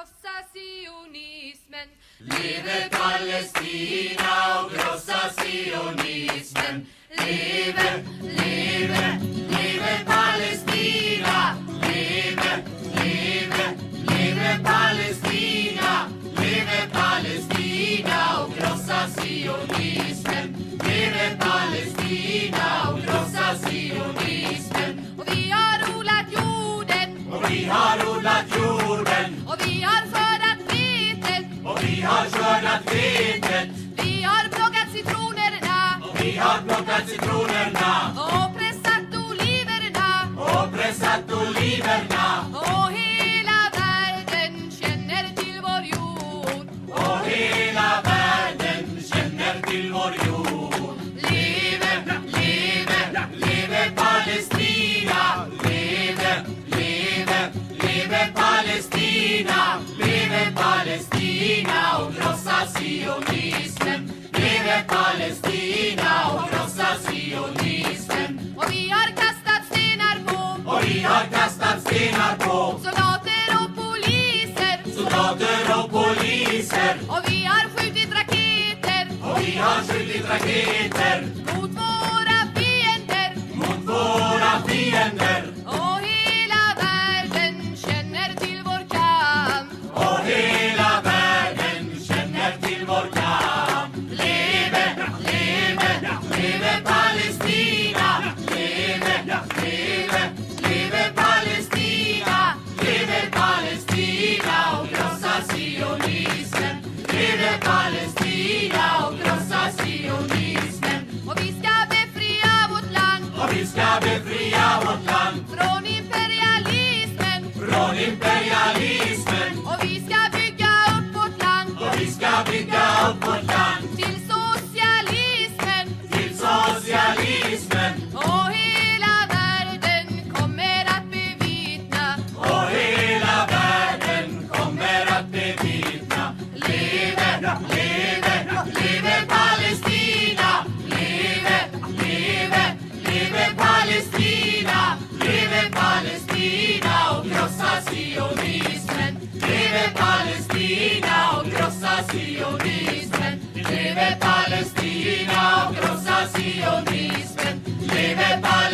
krossa sionismen. Leve Palestina och krossa sionismen. Leve, leve, leve Palestina. Leve, leve, leve Palestina. Leve Palestina och krossa sionismen. Leve Palestina och krossa sionismen. Och vi har odlat jorden. Och vi har odlat jorden. Och vi har skördat vetet. Och vi har skördat vetet. Vi har plockat citronerna. Och vi har plockat citronerna. Och pressat oliverna. Och pressat oliverna. Och hela världen känner till vår jord. Och hela världen känner till vår jord. Leve, leve, leve Palestina. Leve, leve, leve Palestina. Leve Palestina och krossa sionismen. Leve Palestina och krossa sionismen. Och vi har kastat stenar på Och vi har kastat stenar på soldater och poliser. soldater och poliser. Och vi har skjutit raketer Och vi har skjutit raketer mot våra fiender. mot våra fiender. Och hela världen känner till vår kamp. Och hela världen känner till vår kamp. Leve, leve, leve Palestina. Leve, leve, leve Palestina. Leve Palestina och krossa sionismen. Leve Palestina och krossa sionismen. Och vi ska befria vårt land Och vi ska befria vårt land från imperialismen. från imperialismen. Och vi ska bygga upp vårt land Och vi ska bygga upp vårt land till socialismen. till socialismen. Och hela världen kommer att bevittna. Och hela världen kommer att bevittna. Leve, leve, leve Palestina. Leve, leve, leve Palestina. Leve Palestina och krossa sionismen. Leve Palestina och krossa sionismen. Leve Palestina och krossa sionismen. Leve Palestina.